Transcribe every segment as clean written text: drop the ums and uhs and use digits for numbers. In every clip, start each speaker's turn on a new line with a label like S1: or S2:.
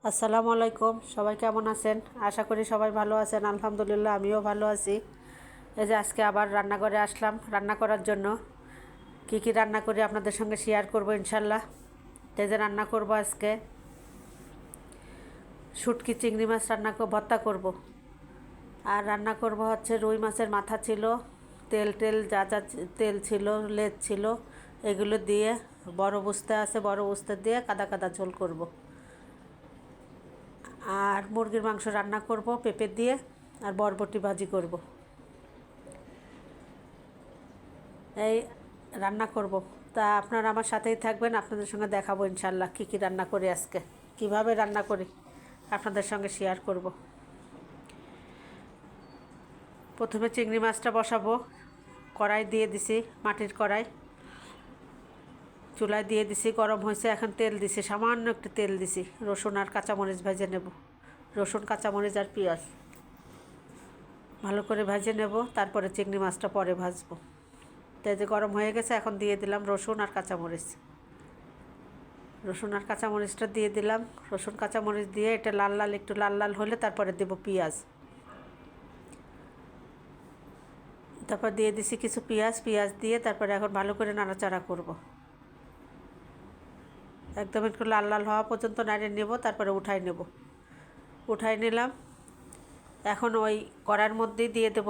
S1: আসসালামু আলাইকুম, সবাই কেমন আছেন? আশা করি সবাই ভালো আছেন। আলহামদুলিল্লাহ, আমিও ভালো আছি। এই যে আজকে আবার রান্নাঘরে আসলাম রান্না করার জন্য। কি কি রান্না করি আপনাদের সঙ্গে শেয়ার করব ইনশাল্লাহ। এই যে রান্না করব আজকে শুটকি চিংড়ি মাছ ভর্তা করব। আর রান্না করব হচ্ছে রুই মাছের মাথা ছিল, তেল টেল যা যা তেল ছিল, লেজ ছিল, এগুলো দিয়ে বড় বস্তা আছে, বড় বস্তা দিয়ে কাদা কাদা ঝোল করব। আর মুরগির মাংস রান্না করব পেঁপে দিয়ে, আর বরবটি ভাজি করব। এই রান্না করব। তা আপনারা আমার সাথেই থাকবেন, আপনাদের সঙ্গে দেখাবো ইনশাল্লাহ কী কী রান্না করি আজকে, কিভাবে রান্না করি আপনাদের সঙ্গে শেয়ার করব। প্রথমে চিংড়ি মাছটা বসাবো। কড়াই দিয়ে দিছি, মাটির কড়াই চুলায় দিয়ে দিছি, গরম হয়েছে। এখন তেল দিছি, সামান্য একটু তেল দিছি। রসুন আর কাঁচামরিচ ভেজে নেব। রসুন, কাঁচামরিচ আর পেঁয়াজ ভালো করে ভেজে নেব, তারপরে চিংড়ি মাছটা পরে ভাজবো। তাই যে গরম হয়ে গেছে, এখন দিয়ে দিলাম রসুন আর কাঁচামরিচ। রসুন আর কাঁচামরিচটা দিয়ে দিলাম। রসুন কাঁচামরিচ দিয়ে এটা লাল লাল, একটু লাল লাল হলে তারপরে দেবো পেঁয়াজ। তারপর দিয়ে দিছি কিছু পেঁয়াজ। পেঁয়াজ দিয়ে তারপরে এখন ভালো করে নাড়াচাড়া করব। একদম একটু লাল লাল হওয়া পর্যন্ত নাড়িয়ে নেব, তারপরে উঠাই নেব। উঠাই নিলাম। এখন ওই কড়ার মধ্যেই দিয়ে দেব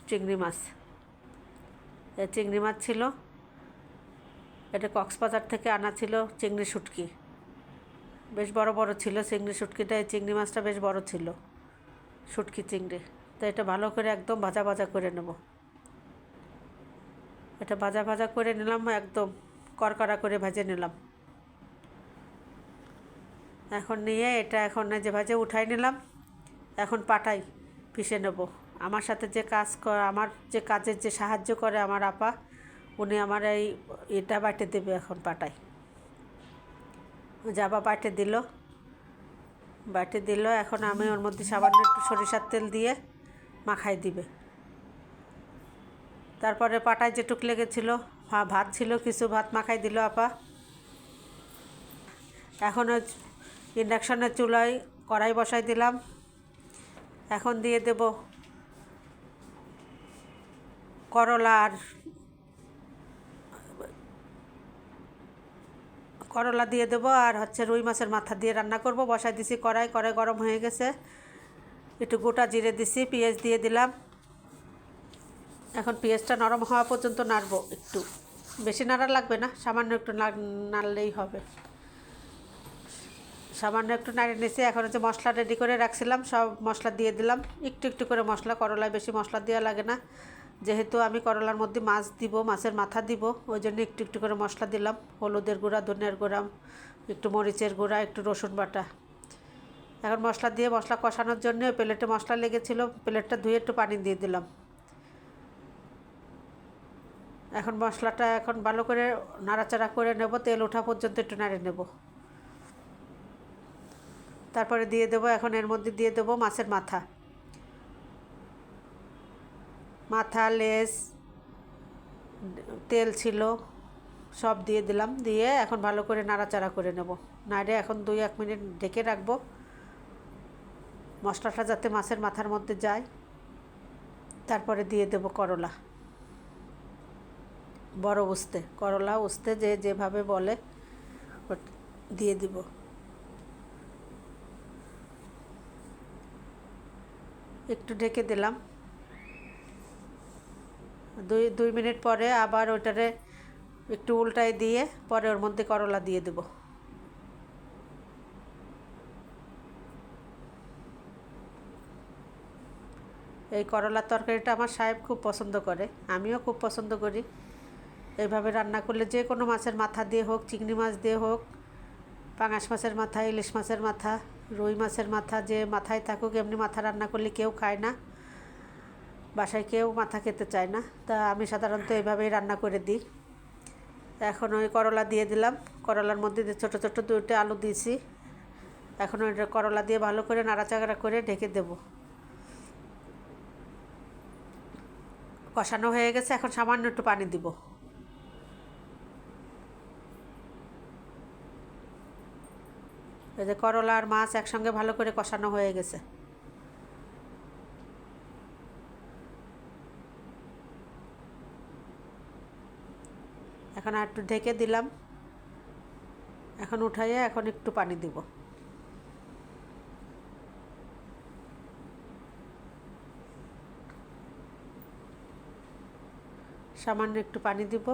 S1: চিংড়ি মাছ। চিংড়ি মাছ ছিল, এটা কক্সবাজার থেকে আনা ছিল চিংড়ি শুটকি। বেশ বড় বড় ছিল চিংড়ি শুটকিটা। এই চিংড়ি মাছটা বেশ বড় ছিল, শুটকি চিংড়ি। তো এটা ভালো করে একদম ভাজা ভাজা করে নেব। এটা ভাজা ভাজা করে নিলাম, একদম কড়কড়া করে ভেজে নিলাম। এখন নিয়ে এটা এখন যে ভাজে উঠাই নিলাম। এখন পাটাই পিষে নেব। আমার সাথে যে আমার যে কাজের যে সাহায্য করে আমার আপা, উনি আমার এটা বাটে দেবে এখন পাটাই। জাবা বাটে দিল, বাটে দিল। এখন আমি ওর মধ্যে সামান্য একটু সরিষার তেল দিয়ে মাখাই দিবে। তারপরে পাটায় যেটুক লেগেছিল, ভাত ছিল কিছু, ভাত মাখাই দিল আপা। এখন ইন্ডাকশনের চুলায় কড়াই বসাই দিলাম। এখন দিয়ে দেব করলা দিয়ে দেবো, আর হচ্ছে রুই মাছের মাথা দিয়ে রান্না করব। বসাই দিছি কড়াই গরম হয়ে গেছে। একটু গোটা জিরে দিছি, পেঁয়াজ দিয়ে দিলাম। এখন পেঁয়াজটা নরম হওয়া পর্যন্ত নাড়বো। একটু বেশি নাড়া লাগবে না, সামান্য একটু নাড়লেই হবে। সামান্য একটু নাড়িয়ে নিয়েছি। এখন হচ্ছে মশলা রেডি করে রাখছিলাম, সব মশলা দিয়ে দিলাম। একটু একটু করে মশলা, করলায় বেশি মশলা দেওয়া লাগে না, যেহেতু আমি করলার মধ্যে মাছ দিব, মাছের মাথা দিব, ওই জন্য একটু একটু করে মশলা দিলাম। হলুদের গুঁড়া, ধনিয়ার গুঁড়া, একটু মরিচের গুঁড়া, একটু রসুন বাটা। এখন মশলা দিয়ে মশলা কষানোর জন্য প্লেটে মশলা লেগেছিলো, প্লেটটা ধুয়ে একটু পানি দিয়ে দিলাম। এখন মশলাটা এখন ভালো করে নাড়াচাড়া করে নেব, তেল ওঠা পর্যন্ত একটু নাড়ে নেব। তারপরে দিয়ে দেবো, এখন এর মধ্যে দিয়ে দেবো মাছের মাথা। মাথা, লেজ, তেল ছিল, সব দিয়ে দিলাম। দিয়ে এখন ভালো করে নাড়াচাড়া করে নেব। নাড়ে এখন 2-1 মিনিট ঢেকে রাখবো, মশলাটা যাতে মাছের মাথার মধ্যে যায়। তারপরে দিয়ে দেব করলা, বড় উস্তে, করলা উস্তে যে যেভাবে বলে দিয়ে দিব। একটু ঢেকে দিলাম। 2 মিনিট পরে আবার ওইটারে একটু উল্টাই দিয়ে পরে ওর মধ্যে করলা দিয়ে দেব। এই করলার তরকারিটা আমার সাহেব খুব পছন্দ করে, আমিও খুব পছন্দ করি। এইভাবে রান্না করলে যে কোনো মাছের মাথা দিয়ে হোক, চিংড়ি মাছ দিয়ে হোক, পাঙাশ মাছের মাথা, ইলিশ মাছের মাথা, রুই মাছের মাথা, যে মাথায় থাকুক, এমনি মাথা রান্না করলে কেউ খায় না, বাসায় কেউ মাথা খেতে চায় না। তা আমি সাধারণত এইভাবেই রান্না করে দিই। এখন ওই করলা দিয়ে দিলাম। করলার মধ্যে ছোটো ছোটো 2টা আলু দিয়েছি। এখন ওই করলা দিয়ে ভালো করে নাড়াচাড়া করে ঢেকে দেব। কষানো হয়ে গেছে, এখন সামান্য একটু পানি দিব। এই যে করলা আর মাছ একসঙ্গে ভালো করে কষানো হয়ে গেছে। এখন আর একটু ঢেকে দিলাম। এখন উঠাইয়া এখন একটু পানি দিব। সামান্য একটু পানি দিব,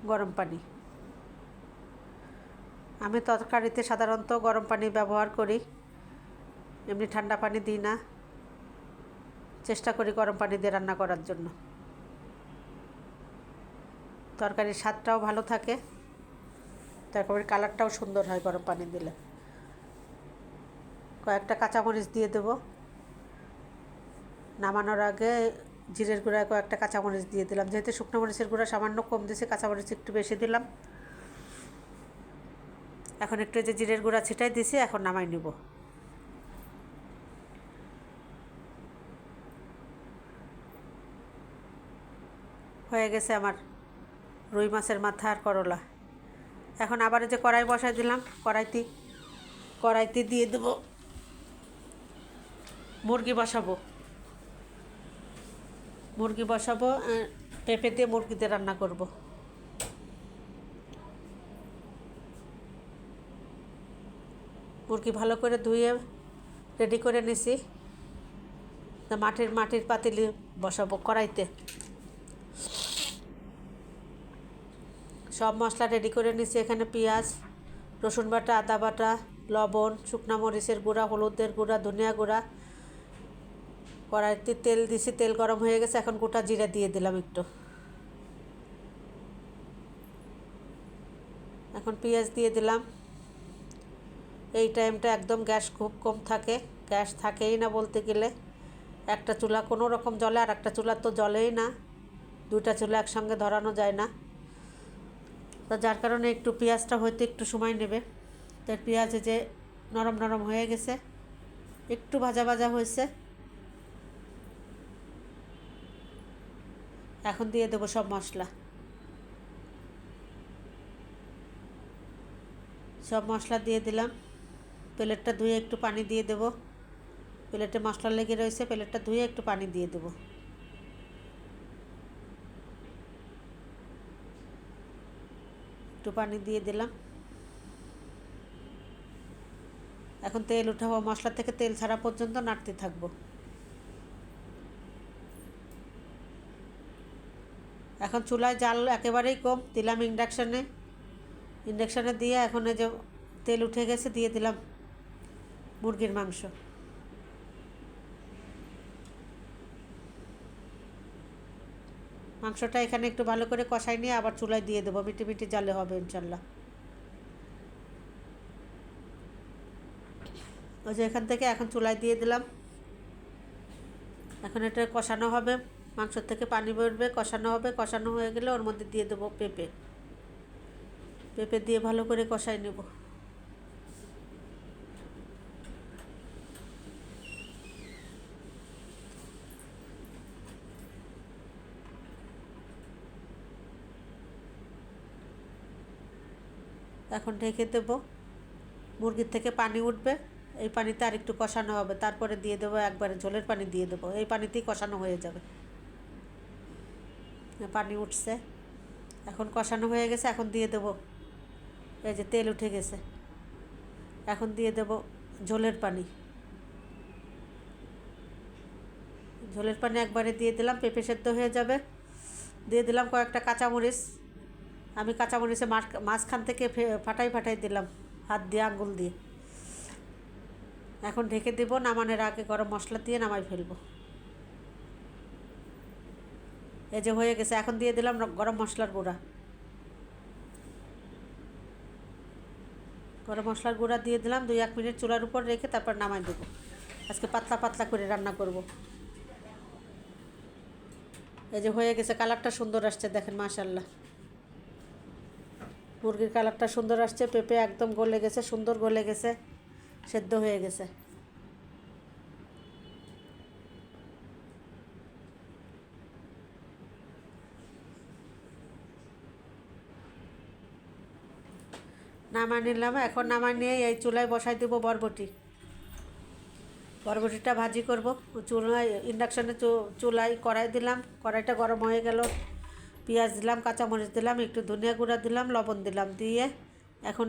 S1: গরম পানি। আমি তরকারিতে সাধারণত গরম পানি ব্যবহার করি, এমনি ঠান্ডা পানি দিই না। চেষ্টা করি গরম পানি দিয়ে রান্না করার জন্য, তরকারির স্বাদটাও ভালো থাকে, তরকারির কালারটাও সুন্দর হয় গরম পানি দিলে। কয়েকটা কাঁচামরিচ দিয়ে দেবো। নামানোর আগে জিরের গুঁড়ায় কয়েকটা কাঁচামরিচ দিয়ে দিলাম, যেহেতু শুকনো মরিচের গুঁড়া সামান্য কম দিয়েছে, কাঁচামরিচ একটু বেশি দিলাম। এখন একটু যে জিরের গুঁড়া ছিটাই দিয়েছি, এখন নামাই নিব। হয়ে গেছে আমার রুই মাছের মাথা আর করলা। এখন আবার যে কড়াই বসাই দিলাম, কড়াইতে দিয়ে দেবো মুরগি বসাবো। পেঁপে দিয়ে মুরগি দিয়ে রান্না করব। মুরগি ভালো করে ধুয়ে রেডি করে নিছি। মাটির পাতিলে বসাবো কড়াইতে। সব মশলা রেডি করে নিছি। এখানে পেঁয়াজ, রসুন বাটা, আদা বাটা, লবণ, শুকনো মরিচের গুঁড়া, হলুদের গুঁড়া, ধনিয়া গুঁড়া। কড়াইতে তেল দিছি, তেল গরম হয়ে গেছে। এখন গোটা জিরা দিয়ে দিলাম একটু। এখন পেঁয়াজ দিয়ে দিলাম। এই টাইমটা একদম গ্যাস খুব কম থাকে, গ্যাস থাকেই না বলতে গেলে। একটা চুলা কোনো রকম জ্বলে, আর একটা চুলা তো জ্বলেই না, দুইটা চুলা একসঙ্গে ধরানো যায় না। তো যার কারণে একটু পেঁয়াজটা হইতে একটু সময় নেবে। তো পেঁয়াজ যে নরম নরম হয়ে গেছে, একটু ভাজা ভাজা হয়েছে। এখন দিয়ে দেবো সব মশলা দিয়ে দিলাম। প্লেটটা ধুয়ে একটু পানি দিয়ে দেব। প্লেটে মশলা লেগে রয়েছে, প্লেটটা ধুয়ে একটু পানি দিয়ে দেব। একটু পানি দিয়ে দিলাম। এখন তেল উঠাবো, মশলা থেকে তেল ছাড়া পর্যন্ত নাড়তে থাকবো। এখন চুলায় জাল একেবারেই কম দিলাম। ইন্ডাকশানে দিয়ে এখন যে তেল উঠে গেছে, দিয়ে দিলাম মুরগির মাংস। মাংসটা এখানে একটু ভালো করে কষাই নিয়ে আবার চুলায় দিয়ে দেবো। মিটি জালে হবে ইনশাল্লাহ। ওই যে এখান থেকে এখন চুলায় দিয়ে দিলাম। এখন এটা কষানো হবে, মাংসর থেকে পানি বেরোবে, কষানো হবে। কষানো হয়ে গেলে ওর মধ্যে দিয়ে দেবো পেঁপে দিয়ে ভালো করে কষাই নেব। এখন ঢেকে দেবো। মুরগির থেকে পানি উঠবে, এই পানিতে আর একটু কষানো হবে, তারপরে দিয়ে দেবো একবারে ঝোলের পানি দিয়ে দেবো। এই পানিতেই কষানো হয়ে যাবে। পানি উঠছে, এখন কষানো হয়ে গেছে। এখন দিয়ে দেবো, এই যে তেল উঠে গেছে, এখন দিয়ে দেবো ঝোলের পানি। একবারে দিয়ে দিলাম, পেঁপে সেদ্ধ হয়ে যাবে। দিয়ে দিলাম কয়েকটা কাঁচামরিচ। আমি কাঁচামরিচে মাঝখান থেকে ফাটাই দিলাম হাত দিয়ে, আঙ্গুল দিয়ে। এখন ঢেকে দেবো। নামানোর আগে গরম মশলা দিয়ে নামাই ফেলবো। এই যে হয়ে গেছে। এখন দিয়ে দিলাম গরম মশলার গুঁড়া দিয়ে দিলাম। 2-1 মিনিট চুলার উপর রেখে তারপর নামাই দেবো। আজকে পাতলা পাতলা করে রান্না করব। এই যে হয়ে গেছে, কালারটা সুন্দর আসছে দেখেন, মাশাআল্লাহ। মুরগির কালারটা সুন্দর আসছে। পেঁপে একদম গলে গেছে, সুন্দর গলে গেছে, সেদ্ধ হয়ে গেছে। নামাই নিলাম। এখন নামাই নিয়ে এই চুলায় বসাই দেবো বরবটিটা ভাজি করব। চুলায় ইন্ডাকশানে চুলায় কড়াই দিলাম, কড়াইটা গরম হয়ে গেল, পেঁয়াজ দিলাম, কাঁচামরিচ দিলাম, একটু ধনিয়া গুঁড়া দিলাম, লবণ দিলাম, দিয়ে এখন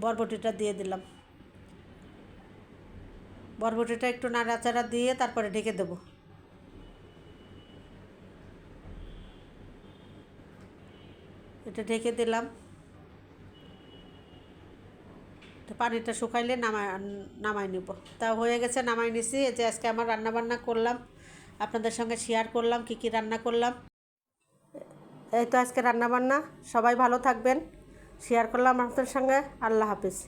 S1: বরবটিটা দিয়ে দিলাম। বরবটিটা একটু নাড়াচাড়া দিয়ে তারপরে ঢেকে দেবো। এটা ঢেকে দিলাম। পানিটা শুকাইলে নামাই নিব। তা হয়ে গেছে, নামাই নিছি। এই যে আজকে আমার রান্নাবান্না করলাম, আপনাদের সঙ্গে শেয়ার করলাম কি কি রান্না করলাম। এই তো আজকে রান্নাবান্না। সবাই ভালো থাকবেন। শেয়ার করলাম আপনাদের সঙ্গে। আল্লাহ হাফিজ।